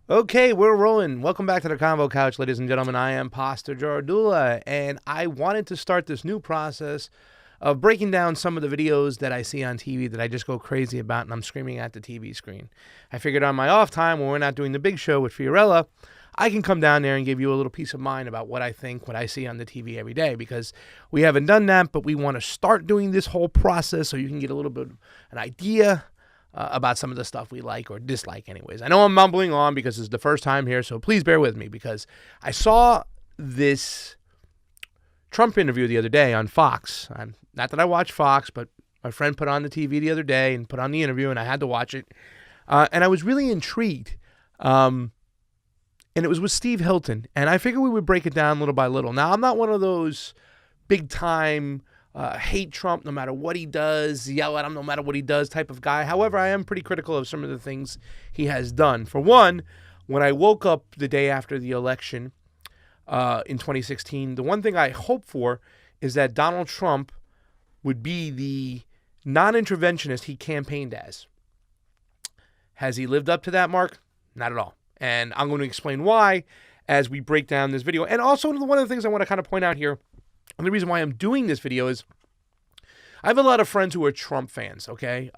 Okay, we're rolling. Welcome back to the Convo Couch, ladies and gentlemen. I am Pastor Jardula, and I wanted to start this new process of breaking down some of the videos that I see on TV that I just go crazy about, and I'm screaming at the TV screen. I figured on my off time, when we're not doing the big show with Fiorella, I can come down there and give you a little peace of mind about what I think, what I see on the TV every day, because we haven't done that, but we want to start doing this whole process so you can get a little bit of an idea about some of the stuff we like or dislike anyways. I know I'm mumbling on because it's the first time here, so please bear with me because I saw this Trump interview the other day on Fox. Not that I watch Fox, but my friend put on the TV the other day and put on the interview, and I had to watch it. And I was really intrigued. And it was with Steve Hilton, and I figured we would break it down little by little. Now, I'm not one of those big-time hate Trump no matter what he does, yell at him no matter what he does type of guy. However, I am pretty critical of some of the things he has done. For one, when I woke up the day after the election in 2016, the one thing I hope for is that Donald Trump would be the non-interventionist he campaigned as. Has he lived up to that mark? Not at all. And I'm going to explain why as we break down this video. And also, one of the things I want to kind of point out here, and the reason why I'm doing this video is I have a lot of friends who are Trump fans, okay?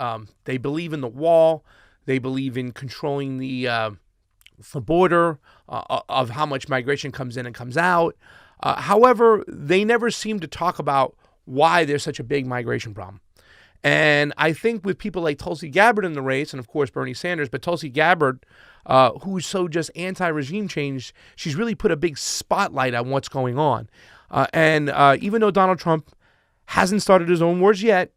They believe in the wall. They believe in controlling the border of how much migration comes in and comes out. However, they never seem to talk about why there's such a big migration problem. And I think with people like Tulsi Gabbard in the race, and of course Bernie Sanders, but Tulsi Gabbard, who's so just anti-regime change, she's really put a big spotlight on what's going on. And even though Donald Trump hasn't started his own wars yet,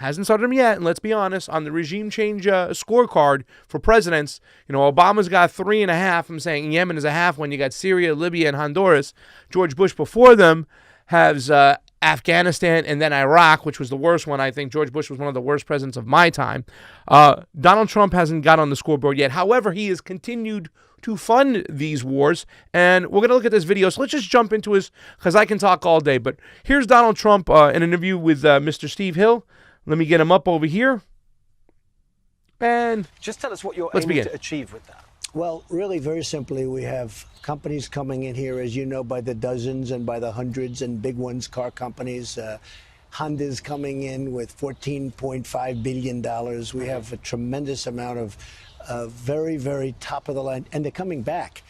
and let's be honest, on the regime change scorecard for presidents, Obama's got 3.5. I'm saying Yemen is a half when you got Syria, Libya, and Honduras. George Bush before them has Afghanistan and then Iraq, which was the worst one. I think George Bush was one of the worst presidents of my time. Donald Trump hasn't got on the scoreboard yet. However, he has continued to fund these wars, and we're going to look at this video. So let's just jump into his, because I can talk all day. But here's Donald Trump in an interview with Mr. Steve Hill. Let me get him up over here. And just tell us what you're let's aiming begin. to achieve with that. Well, really, very simply, we have companies coming in here, as you know, by the dozens and by the hundreds, and big ones, car companies. Honda's coming in with $14.5 billion. We have a tremendous amount of very, very top of the line, and they're coming back.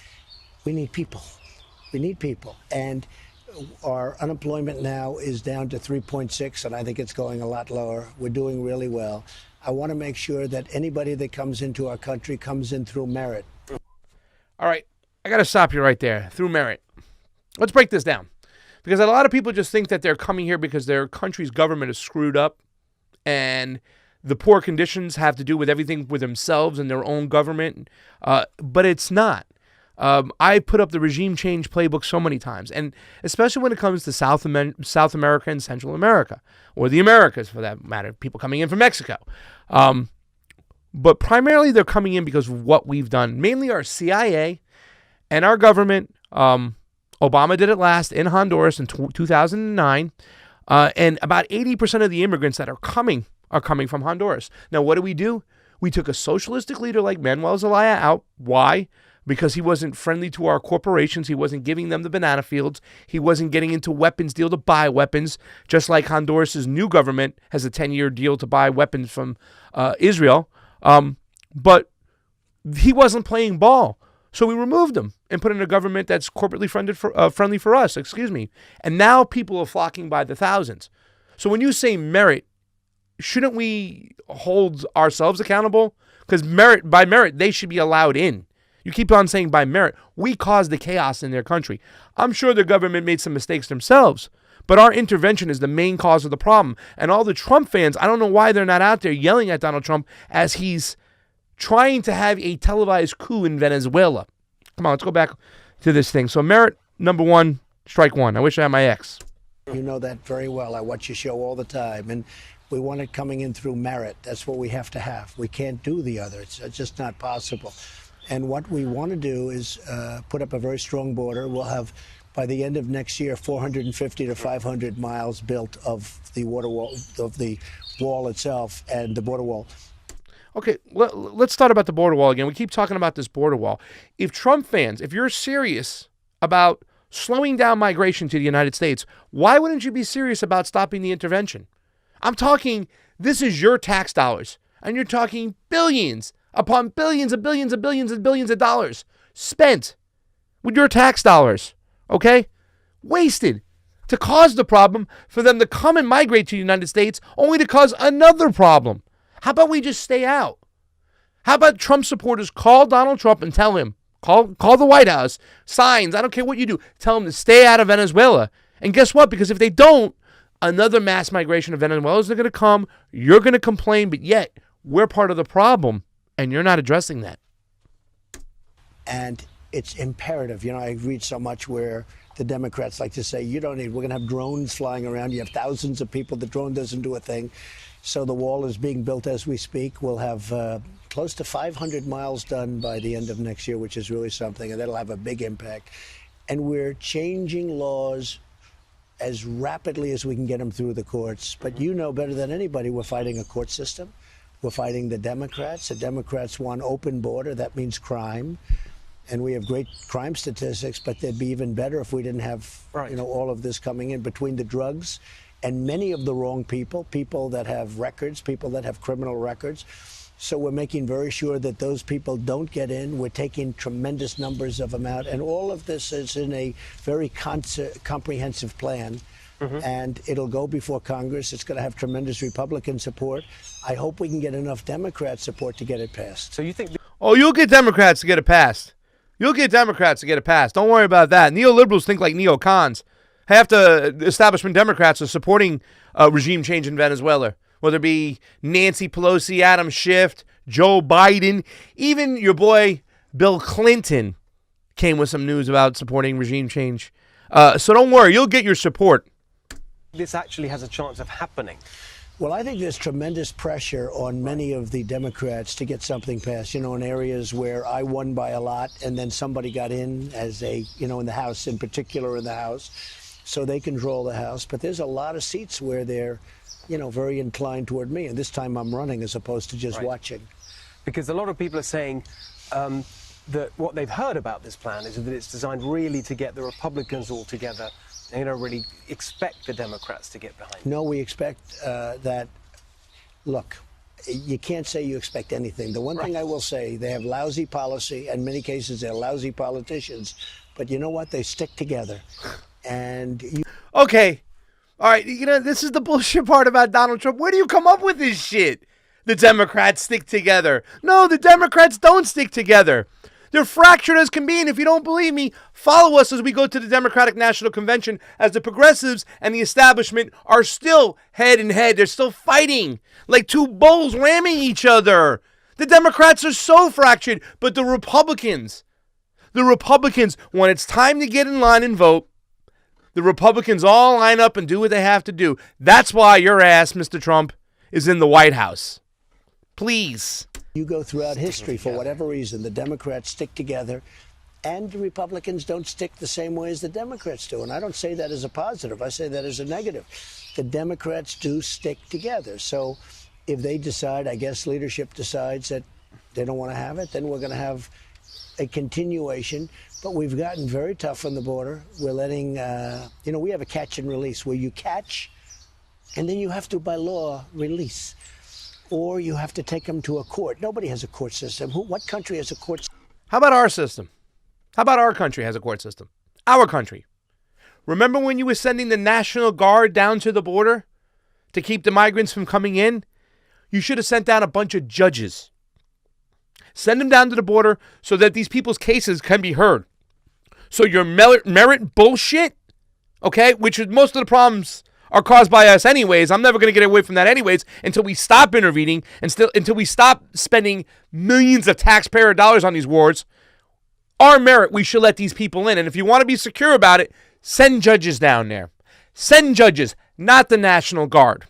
We need people. We need people. And our unemployment now is down to 3.6, and I think it's going a lot lower. We're doing really well. I want to make sure that anybody that comes into our country comes in through merit. All right, I got to stop you right there. Through merit. Let's break this down. Because a lot of people just think that they're coming here because their country's government is screwed up and the poor conditions have to do with everything with themselves and their own government. But it's not. I put up the regime change playbook so many times, and especially when it comes to South America and Central America, or the Americas for that matter, people coming in from Mexico. But primarily they're coming in because of what we've done, mainly our CIA and our government. Obama did it last in Honduras in 2009, and about 80% of the immigrants that are coming from Honduras. Now, what do? We took a socialistic leader like Manuel Zelaya out. Why? Because he wasn't friendly to our corporations. He wasn't giving them the banana fields. He wasn't getting into weapons deal to buy weapons, just like Honduras's new government has a 10-year deal to buy weapons from Israel. But he wasn't playing ball. So we removed him and put in a government that's corporately friendly for us, And now people are flocking by the thousands. So when you say merit, shouldn't we hold ourselves accountable? Because by merit, they should be allowed in. You keep on saying by merit. We caused the chaos in their country. I'm sure the government made some mistakes themselves, but our intervention is the main cause of the problem. And all the Trump fans, I don't know why they're not out there yelling at Donald Trump as he's trying to have a televised coup in Venezuela. Come on, let's go back to this thing. So merit, number one, strike one. I wish I had my ex. You know that very well. I watch your show all the time, and we want it coming in through merit. That's what we have to have. We can't do the other. It's just not possible. And what we want to do is put up a very strong border. We'll have, by the end of next year, 450 to 500 miles built of the wall itself and the border wall. Okay, let's start about the border wall again. We keep talking about this border wall. If Trump fans, if you're serious about slowing down migration to the United States, why wouldn't you be serious about stopping the intervention? I'm talking, this is your tax dollars, and you're talking billions upon billions and billions and billions and billions of dollars spent with your tax dollars, okay? Wasted to cause the problem for them to come and migrate to the United States only to cause another problem. How about we just stay out? How about Trump supporters call Donald Trump and tell him, call the White House, signs, I don't care what you do, tell him to stay out of Venezuela. And guess what? Because if they don't, another mass migration of Venezuelans are going to come, you're going to complain, but yet we're part of the problem, and you're not addressing that. And it's imperative. You know, I read so much where the Democrats like to say, we're going to have drones flying around. You have thousands of people. The drone doesn't do a thing. So the wall is being built as we speak. We'll have close to 500 miles done by the end of next year, which is really something, and that'll have a big impact. And we're changing laws as rapidly as we can get them through the courts. But you know better than anybody, we're fighting a court system. We're fighting the Democrats. The Democrats want open border. That means crime. And we have great crime statistics, but they'd be even better if we didn't have, all of this coming in between the drugs and many of the wrong people, people that have records, people that have criminal records. So we're making very sure that those people don't get in. We're taking tremendous numbers of them out. And all of this is in a very comprehensive plan. And it'll go before Congress. It's going to have tremendous Republican support. I hope we can get enough Democrat support to get it passed. So you think... Oh, you'll get Democrats to get it passed. You'll get Democrats to get it passed. Don't worry about that. Neoliberals think like neocons. Half the establishment Democrats are supporting regime change in Venezuela, whether it be Nancy Pelosi, Adam Schiff, Joe Biden, even your boy Bill Clinton came with some news about supporting regime change. So don't worry, you'll get your support. This actually has a chance of happening. Well, I think there's tremendous pressure on many of the Democrats to get something passed, in areas where I won by a lot and then somebody got in as in the House, in particular in the House, so they control the House. But there's a lot of seats where they're, very inclined toward me. And this time I'm running as opposed to just watching. Because a lot of people are saying that what they've heard about this plan is that it's designed really to get the Republicans all together. They don't really expect the Democrats to get behind it. No, we expect that. Look, you can't say you expect anything. The one thing I will say, they have lousy policy. In many cases, they're lousy politicians. But you know what? They stick together. And Okay. All right. This is the bullshit part about Donald Trump. Where do you come up with this shit? The Democrats stick together. No, the Democrats don't stick together. They're fractured as can be, and if you don't believe me, follow us as we go to the Democratic National Convention as the progressives and the establishment are still head and head. They're still fighting like two bulls ramming each other. The Democrats are so fractured, but the Republicans, when it's time to get in line and vote, the Republicans all line up and do what they have to do. That's why your ass, Mr. Trump, is in the White House. Please. You go throughout history, for whatever reason, the Democrats stick together, and the Republicans don't stick the same way as the Democrats do. And I don't say that as a positive. I say that as a negative. The Democrats do stick together. So if they decide, I guess leadership decides that they don't want to have it, then we're going to have a continuation. But we've gotten very tough on the border. We're letting, we have a catch and release where you catch, and then you have to, by law, release. Or you have to take them to a court. Nobody has a court system. What country has a court system? How about our system? How about our country has a court system? Our country. Remember when you were sending the National Guard down to the border to keep the migrants from coming in? You should have sent down a bunch of judges. Send them down to the border so that these people's cases can be heard. So your merit bullshit, okay, which is most of the problems are caused by us anyways. I'm never going to get away from that anyways until we stop intervening and until we stop spending millions of taxpayer dollars on these wars. Our merit, we should let these people in. And if you want to be secure about it, send judges down there. Send judges, not the National Guard.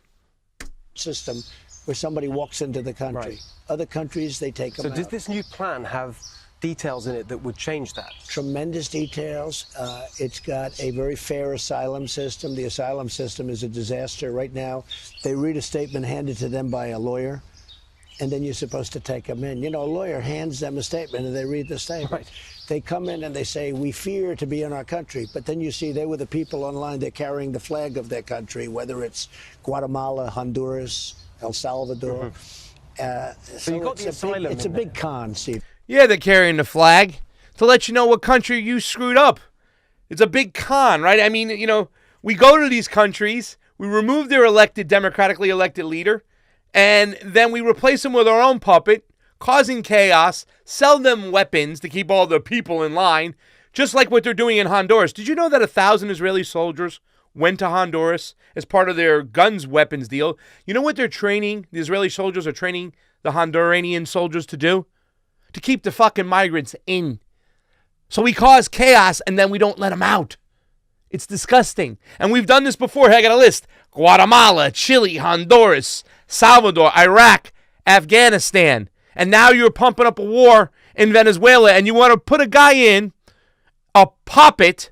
System where somebody walks into the country. Right. Other countries, they take them out. So does this new plan have details in it that would change that? Tremendous details. It's got a very fair asylum system. The asylum system is a disaster right now. They read a statement handed to them by a lawyer, and then you're supposed to take them in. You know, a lawyer hands them a statement, and they read the statement. Right. They come in and they say, we fear to be in our country. But then you see they were the people online, they're carrying the flag of their country, whether it's Guatemala, Honduras, El Salvador. So you got the asylum. It's a big con, Steve. Yeah, they're carrying the flag to let you know what country you screwed up. It's a big con, right? I mean, you know, we go to these countries, we remove their democratically elected leader, and then we replace them with our own puppet, causing chaos, sell them weapons to keep all the people in line, just like what they're doing in Honduras. Did you know that 1,000 Israeli soldiers went to Honduras as part of their guns weapons deal? You know what they're training, the Israeli soldiers are training the Honduranian soldiers to do? To keep the fucking migrants in. So we cause chaos and then we don't let them out. It's disgusting. And we've done this before. Hey, I got a list. Guatemala, Chile, Honduras, Salvador, Iraq, Afghanistan. And now you're pumping up a war in Venezuela and you want to put a guy in, a puppet,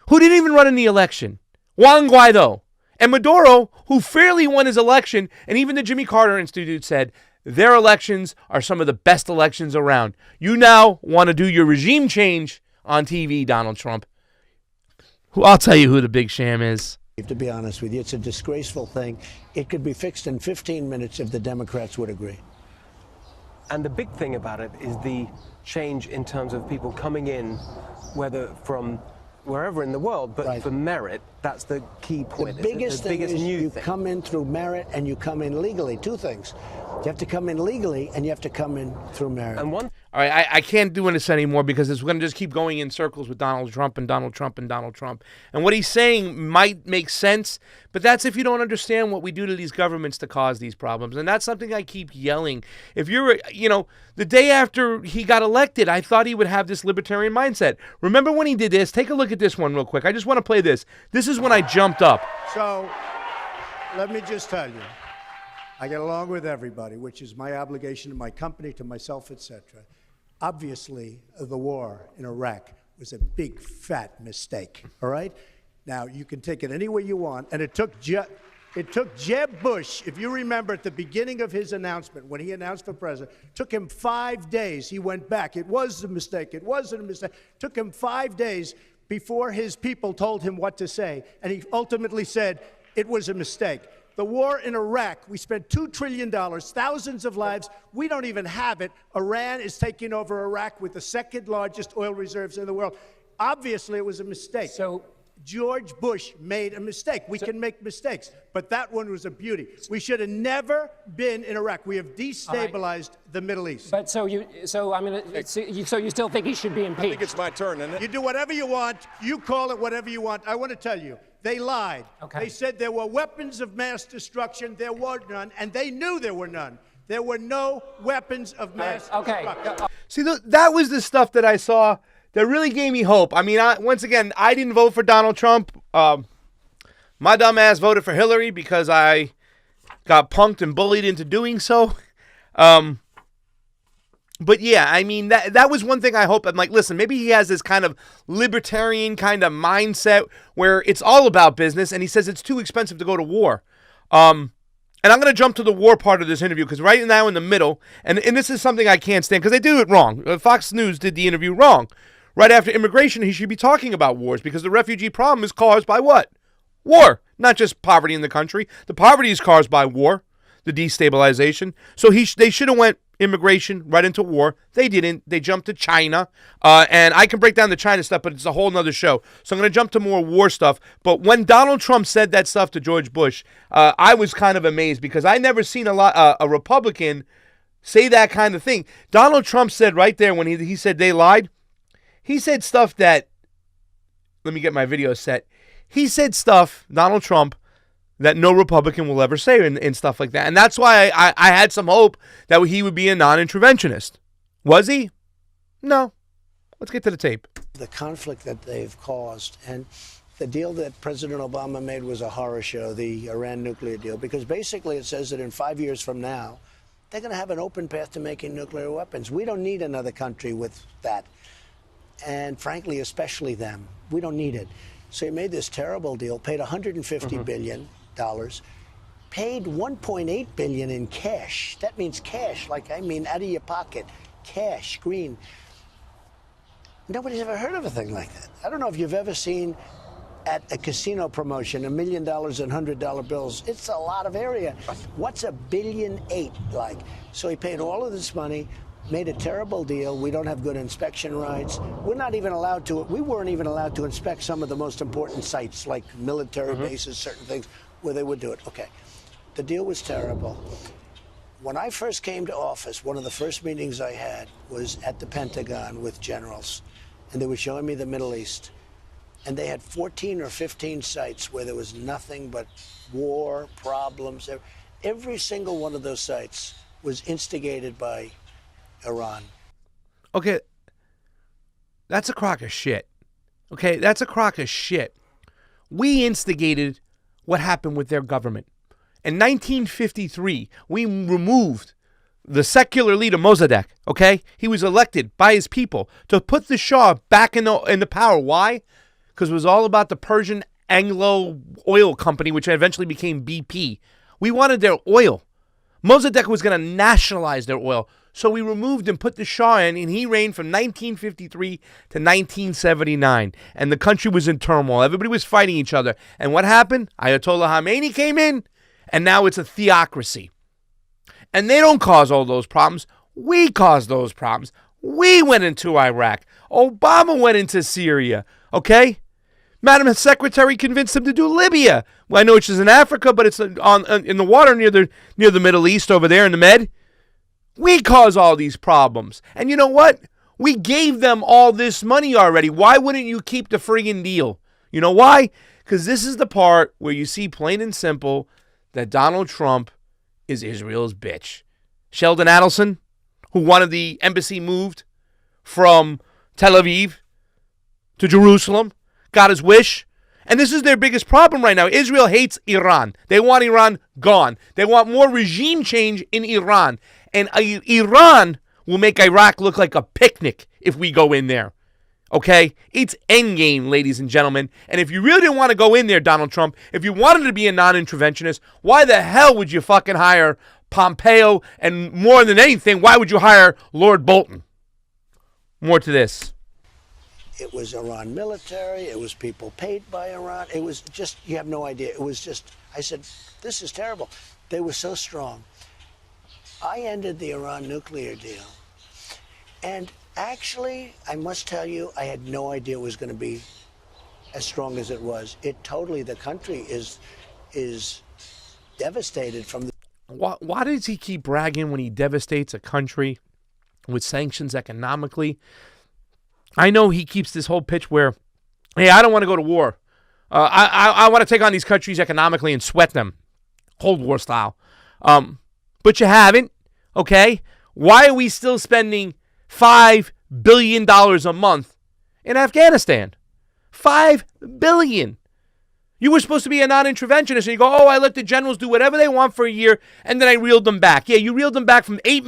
who didn't even run in the election. Juan Guaido. And Maduro, who fairly won his election, and even the Jimmy Carter Institute said their elections are some of the best elections around. You now want to do your regime change on TV, Donald Trump. I'll tell you who the big sham is. To be honest with you, it's a disgraceful thing. It could be fixed in 15 minutes if the Democrats would agree. And the big thing about it is the change in terms of people coming in, whether from wherever in the world, but right. for merit. That's the key point. The biggest thing is you come in through merit and you come in legally. Two things. You have to come in legally and you have to come in through merit. And one. All right, I can't do this anymore because it's going to just keep going in circles with Donald Trump and Donald Trump and Donald Trump. And what he's saying might make sense, but that's if you don't understand what we do to these governments to cause these problems. And that's something I keep yelling. If you're, you know, the day after he got elected, I thought he would have this libertarian mindset. Remember when he did this? Take a look at this one real quick. I just want to play this. This is when I jumped up. So, let me just tell you, I get along with everybody, which is my obligation to my company, to myself, etc. Obviously, the war in Iraq was a big, fat mistake, all right? Now, you can take it any way you want, and it took Jeb Bush, if you remember at the beginning of his announcement, when he announced for president, took him 5 days. He went back. It was a mistake. It wasn't a mistake. Took him 5 days before his people told him what to say, and he ultimately said it was a mistake. The war in Iraq, we spent $2 trillion, thousands of lives. We don't even have it. Iran is taking over Iraq with the second largest oil reserves in the world. Obviously, it was a mistake. So George Bush made a mistake. We can make mistakes, but that one was a beauty. We should have never been in Iraq. We have destabilized the Middle East. But so you still think he should be impeached? I think it's my turn, isn't it? You do whatever you want. You call it whatever you want. I want to tell you, they lied. Okay. They said there were weapons of mass destruction. There were none, and they knew there were none. There were no weapons of mass destruction. See, that was the stuff that I saw that really gave me hope. I mean, once again, I didn't vote for Donald Trump. My dumb ass voted for Hillary because I got punked and bullied into doing so. But yeah, I mean, that was one thing I hope. I'm like, listen, maybe he has this kind of libertarian kind of mindset where it's all about business, and he says it's too expensive to go to war. And I'm going to jump to the war part of this interview because right now in the middle, and this is something I can't stand because they do it wrong. Fox News did the interview wrong. Right after immigration, he should be talking about wars because the refugee problem is caused by what? War, not just poverty in the country. The poverty is caused by war, the destabilization. So they should have went immigration right into war. They didn't. They jumped to China. And I can break down the China stuff, but it's a whole nother show. So I'm going to jump to more war stuff. But when Donald Trump said that stuff to George Bush, I was kind of amazed because I never seen a Republican say that kind of thing. Donald Trump said right there when he said they lied, he said stuff that, let me get my video set. He said stuff, Donald Trump, that no Republican will ever say and stuff like that. And that's why I had some hope that he would be a non-interventionist. Was he? No. Let's get to the tape. The conflict that they've caused, and the deal that President Obama made was a horror show, the Iran nuclear deal, because basically it says that in 5 years from now, they're going to have an open path to making nuclear weapons. We don't need another country with that. And frankly, especially them. We don't need it. So he made this terrible deal, paid $150 billion, paid $1.8 billion in cash. That means cash, like I mean out of your pocket, cash, green. Nobody's ever heard of a thing like that. I don't know if you've ever seen at a casino promotion $1 million in $100 bills. It's a lot of area. What's $1.8 billion like? So he paid all of this money, made a terrible deal. We don't have good inspection rights. We weren't even allowed to inspect some of the most important sites like military bases, certain things where they would do it. Okay, the deal was terrible. When I first came to office, one of the first meetings I had was at the Pentagon with generals, and they were showing me the Middle East. And they had 14 or 15 sites where there was nothing but war, problems. Every single one of those sites was instigated by Iran. Okay, that's a crock of shit. Okay, that's a crock of shit. We instigated what happened with their government. In 1953, we removed the secular leader Mossadegh, okay? He was elected by his people to put the Shah back in the power. Why? Because it was all about the Persian Anglo Oil Company, which eventually became BP. We wanted their oil. Mossadegh was going to nationalize their oil. So we removed and put the Shah in, and he reigned from 1953 to 1979. And the country was in turmoil. Everybody was fighting each other. And what happened? Ayatollah Khamenei came in, and now it's a theocracy. And they don't cause all those problems. We caused those problems. We went into Iraq. Obama went into Syria. Okay? Madam Secretary convinced him to do Libya. Well, I know it's in Africa, but it's in the water near the Middle East over there in the Med. We cause all these problems. And you know what? We gave them all this money already. Why wouldn't you keep the friggin' deal? You know why? Because this is the part where you see plain and simple that Donald Trump is Israel's bitch. Sheldon Adelson, who wanted the embassy moved from Tel Aviv to Jerusalem, got his wish. And this is their biggest problem right now. Israel hates Iran. They want Iran gone. They want more regime change in Iran. And Iran will make Iraq look like a picnic if we go in there. Okay? It's endgame, ladies and gentlemen. And if you really didn't want to go in there, Donald Trump, if you wanted to be a non-interventionist, why the hell would you fucking hire Pompeo? And more than anything, why would you hire Lord Bolton? More to this. It was Iran military. It was people paid by Iran. It was just, you have no idea. It was just, I said, this is terrible. They were so strong. I ended the Iran nuclear deal. And actually, I must tell you, I had no idea it was going to be as strong as it was. It totally, the country is devastated from the... Why does he keep bragging when he devastates a country with sanctions economically? I know he keeps this whole pitch where, hey, I don't want to go to war. I want to take on these countries economically and sweat them, Cold War style. But you haven't, okay? Why are we still spending $5 billion a month in Afghanistan? $5 billion. You were supposed to be a non-interventionist, and you go, oh, I let the generals do whatever they want for a year, and then I reeled them back. Yeah, you reeled them back from $8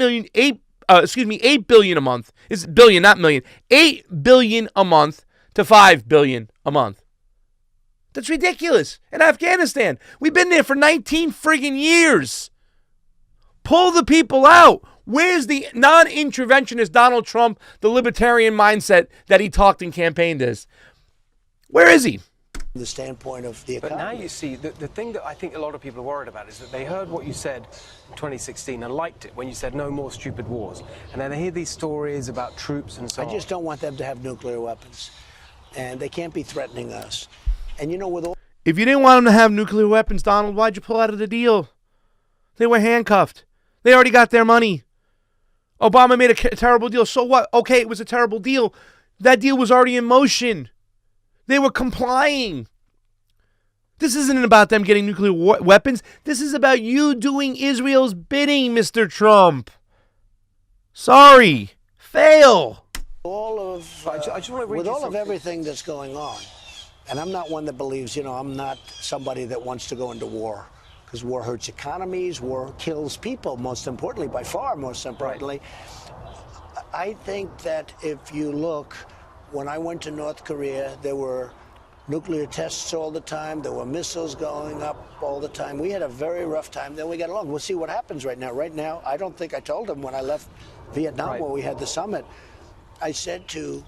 billion a month. It's billion, not million. $8 billion a month to $5 billion a month. That's ridiculous. In Afghanistan, we've been there for 19 friggin' years. Pull the people out. Where's the non-interventionist Donald Trump, the libertarian mindset that he talked and campaigned as? Where is he? The standpoint of the economy. But now you see, the thing that I think a lot of people are worried about is that they heard what you said in 2016 and liked it when you said no more stupid wars. And then they hear these stories about troops and so on. I just don't want them to have nuclear weapons. And they can't be threatening us. And you know, with all... If you didn't want them to have nuclear weapons, Donald, why'd you pull out of the deal? They were handcuffed. They already got their money. Obama made a terrible deal. So what? Okay, it was a terrible deal. That deal was already in motion. They were complying. This isn't about them getting nuclear weapons. This is about you doing Israel's bidding, Mr. Trump. Sorry. Fail. All of, I just want to read with you all of something. everything that's going on, and I'm not one that believes, I'm not somebody that wants to go into war, because war hurts economies, war kills people, most importantly, by far most importantly. Right. I think that if you look, when I went to North Korea, there were nuclear tests all the time. There were missiles going up all the time. We had a very rough time. Then we got along. We'll see what happens right now. Right now, I don't think I told him when I left Vietnam when we had the summit. I said to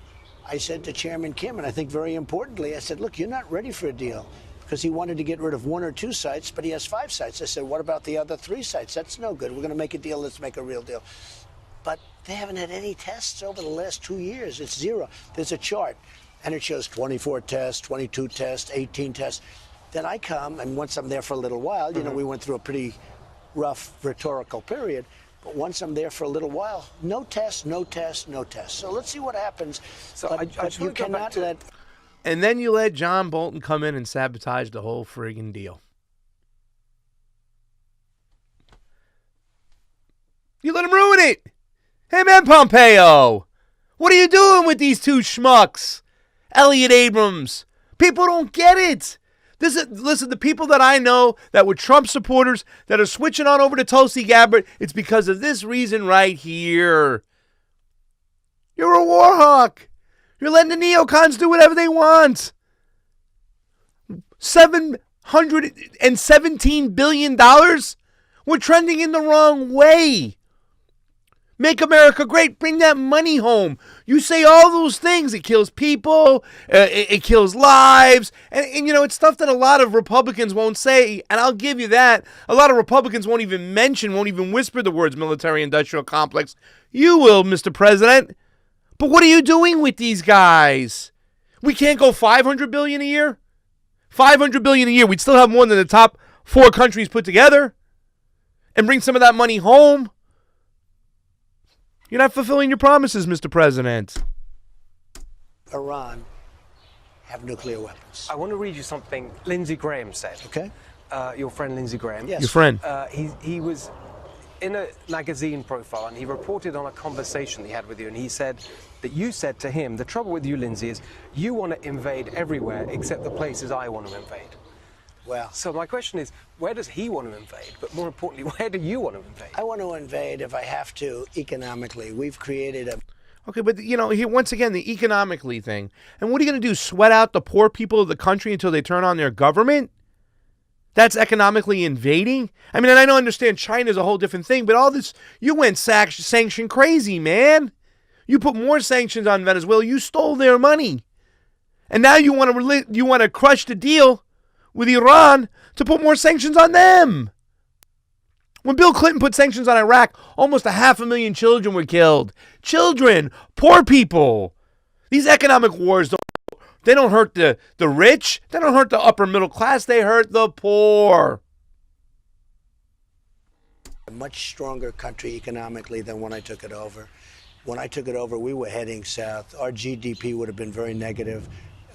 Chairman Kim, and I think very importantly, I said, look, you're not ready for a deal. Because he wanted to get rid of 1 or 2 sites, but he has 5 sites. I said, what about the other 3 sites? That's no good. We're going to make a deal. Let's make a real deal. But they haven't had any tests over the last 2 years. It's 0. There's a chart, and it shows 24 tests, 22 tests, 18 tests. Then I come, and once I'm there for a little while, you know, we went through a pretty rough rhetorical period. But once I'm there for a little while, no tests, no tests, no tests. So let's see what happens. So but you cannot let... And then you let John Bolton come in and sabotage the whole friggin' deal. You let him ruin it. Him and Pompeo. What are you doing with these 2 schmucks? Elliot Abrams. People don't get it. Listen, the people that I know that were Trump supporters that are switching on over to Tulsi Gabbard, it's because of this reason right here. You're a war hawk. You're letting the neocons do whatever they want. $717 billion? We're trending in the wrong way. Make America great. Bring that money home. You say all those things. It kills people. It kills lives. And, you know, it's stuff that a lot of Republicans won't say. And I'll give you that. A lot of Republicans won't even whisper the words military-industrial complex. You will, Mr. President. But what are you doing with these guys? We can't go $500 billion a year? $500 billion a year. We'd still have more than the top 4 countries put together. And bring some of that money home. You're not fulfilling your promises, Mr. President. Iran have nuclear weapons. I want to read you something Lindsey Graham said. Okay. Your friend Lindsey Graham. Yes. Your friend. He was in a magazine profile, and he reported on a conversation he had with you, and he said that you said to him, the trouble with you, Lindsey, is you want to invade everywhere except the places I want to invade. Well, so my question is, where does he want to invade? But more importantly, where do you want to invade? I want to invade if I have to economically. We've created a... Okay, but, you know, here once again, the economically thing. And what are you going to do, sweat out the poor people of the country until they turn on their government? That's economically invading? I mean, and I don't understand China's a whole different thing, but all this, you went sanction crazy, man. You put more sanctions on Venezuela. You stole their money. And now you want to crush the deal with Iran to put more sanctions on them. When Bill Clinton put sanctions on Iraq, almost 500,000 children were killed. Children, poor people. These economic wars, they don't hurt the rich. They don't hurt the upper middle class. They hurt the poor. A much stronger country economically than when I took it over. When I took it over, we were heading south. Our GDP would have been very negative.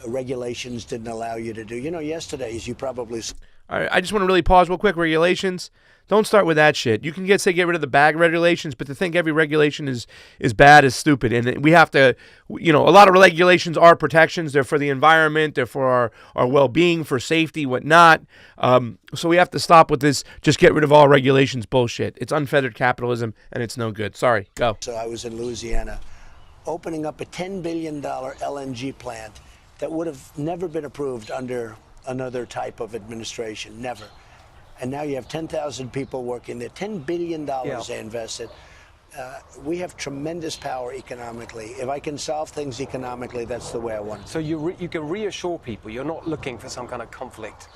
Regulations didn't allow you to do. You know, yesterday, as you probably... All right, I just want to really pause real quick. Regulations, don't start with that shit. You can get rid of the bag regulations, but to think every regulation is bad is stupid. And we have to, you know, a lot of regulations are protections. They're for the environment. They're for our well-being, for safety, whatnot. So we have to stop with this just get rid of all regulations bullshit. It's unfettered capitalism, and it's no good. Sorry, go. So I was in Louisiana opening up a $10 billion LNG plant that would have never been approved under another type of administration, never. And now you have 10,000 people working there, $10 billion they invested. We have tremendous power economically. If I can solve things economically, that's the way I want it. So you can reassure people you're not looking for some kind of conflict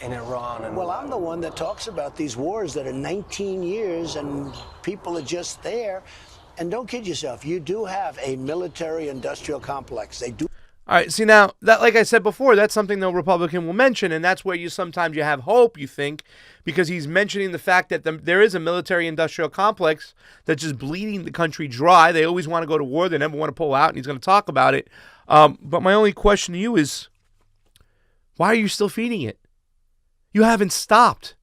in Iran? And well, I'm the one that talks about these wars that are 19 years and people are just there. And don't kid yourself, you do have a military-industrial complex. They do. All right, see now, that, like I said before, that's something the Republican will mention, and that's where you sometimes you have hope, you think, because he's mentioning the fact that there is a military-industrial complex that's just bleeding the country dry. They always want to go to war. They never want to pull out, and he's going to talk about it. But my only question to you is, why are you still feeding it? You haven't stopped.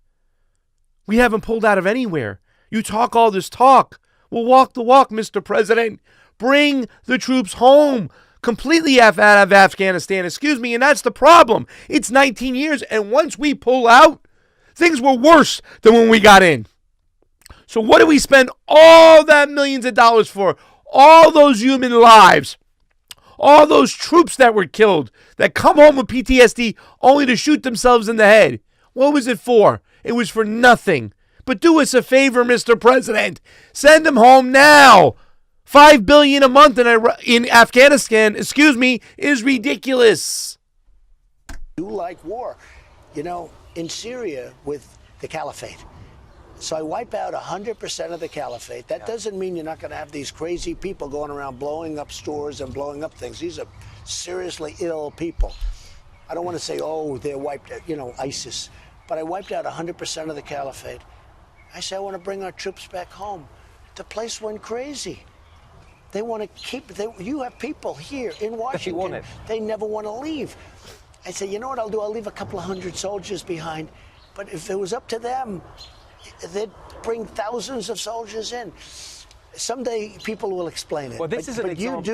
We haven't pulled out of anywhere. You talk all this talk. Well, walk the walk, Mr. President. Bring the troops home. Completely out of Afghanistan, and that's the problem. It's 19 years, and once we pull out, things were worse than when we got in. So what do we spend all that millions of dollars for? All those human lives, All those troops that were killed, that come home with PTSD only to shoot themselves in the head. What was it for? It was for nothing. But do us a favor, Mr. President. Send them home now. $5 billion a month in Afghanistan, is ridiculous. You like war. You know, in Syria with the caliphate. So I wipe out 100% of the caliphate. That doesn't mean you're not going to have these crazy people going around blowing up stores and blowing up things. These are seriously ill people. I don't want to say, oh, they're wiped out, ISIS. But I wiped out 100% of the caliphate. I say, I want to bring our troops back home. The place went crazy. They want to keep, you have people here in Washington. They never want to leave. I say, you know what I'll do? I'll leave a couple of hundred soldiers behind. But if it was up to them, they'd bring thousands of soldiers in. Someday people will explain it. Well, this is an example.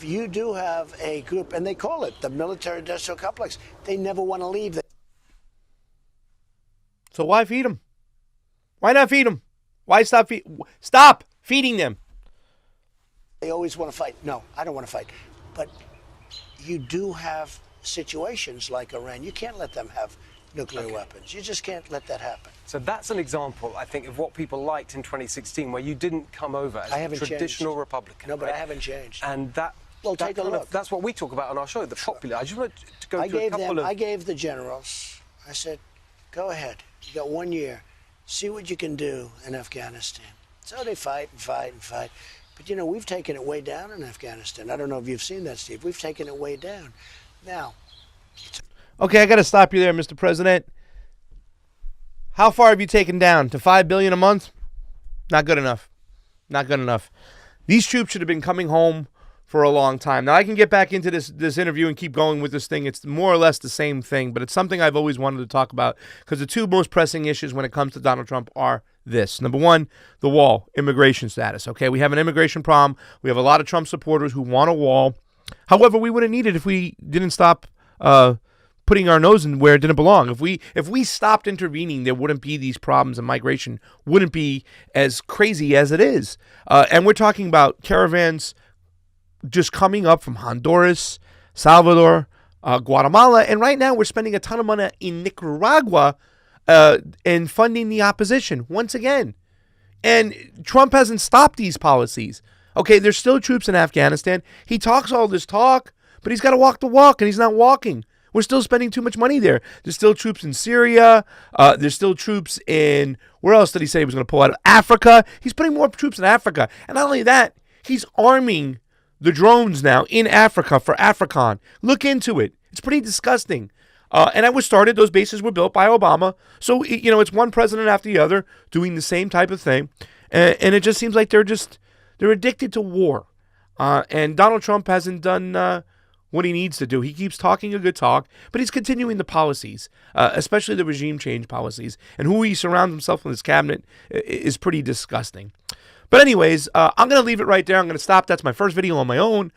You do have a group, and they call it the military-industrial complex. They never want to leave. So why feed them? Why not feed them? Why stop feeding them? They always want to fight. No, I don't want to fight. But you do have situations like Iran. You can't let them have nuclear weapons. You just can't let that happen. So that's an example, I think, of what people liked in 2016, where you didn't come over as a traditional Republican. No, but I haven't changed. And that, well, take a look. That's what we talk about on our show, the popular. I just want to go through a couple of... I gave the generals, I said, go ahead. You got 1 year. See what you can do in Afghanistan. So they fight and fight and fight. But, we've taken it way down in Afghanistan. I don't know if you've seen that, Steve. We've taken it way down. Now... Okay, I got to stop you there, Mr. President. How far have you taken down? To $5 billion a month? Not good enough. Not good enough. These troops should have been coming home for a long time. Now, I can get back into this interview and keep going with this thing. It's more or less the same thing, but it's something I've always wanted to talk about because the two most pressing issues when it comes to Donald Trump are this. Number one, the wall, immigration status. Okay, we have an immigration problem. We have a lot of Trump supporters who want a wall. However, we wouldn't need it if we didn't stop putting our nose in where it didn't belong. If we stopped intervening, there wouldn't be these problems, and migration wouldn't be as crazy as it is. And we're talking about caravans just coming up from Honduras, Salvador, Guatemala, and right now we're spending a ton of money in Nicaragua and funding the opposition once again. And Trump hasn't stopped these policies. Okay, there's still troops in Afghanistan. He talks all this talk, but he's got to walk the walk, and he's not walking. We're still spending too much money there. There's still troops in Syria. There's still troops in, where else did he say he was going to pull out of? Africa. He's putting more troops in Africa. And not only that, he's arming the drones now in Africa for AFRICOM. Look into it. It's pretty disgusting. And that was started, those bases were built by Obama. So, it's one president after the other doing the same type of thing. And it just seems like they're addicted to war. And Donald Trump hasn't done what he needs to do. He keeps talking a good talk, but he's continuing the policies, especially the regime change policies. And who he surrounds himself with his cabinet is pretty disgusting. But anyways, I'm going to leave it right there. I'm going to stop. That's my first video on my own.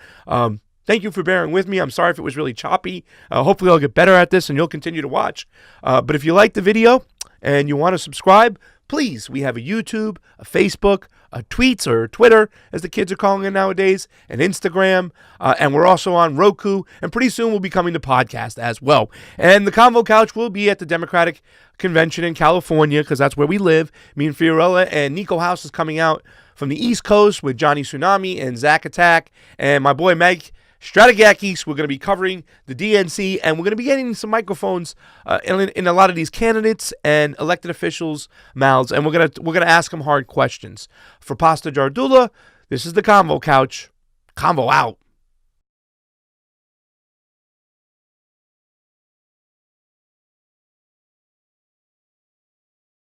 Thank you for bearing with me. I'm sorry if it was really choppy. Hopefully I'll get better at this and you'll continue to watch. But if you like the video and you want to subscribe, please, we have a YouTube, a Facebook, a Tweets or Twitter, as the kids are calling it nowadays, an Instagram, and we're also on Roku, and pretty soon we'll be coming to podcast as well. And the Convo Couch will be at the Democratic Convention in California, because that's where we live. Me and Fiorella and Nico House is coming out from the East Coast with Johnny Tsunami and Zach Attack, and my boy Meg Strategakis. We're going to be covering the DNC, and we're going to be getting some microphones in a lot of these candidates and elected officials' mouths, and we're gonna ask them hard questions. For Pastor Jardula, this is the Convo Couch. Convo out.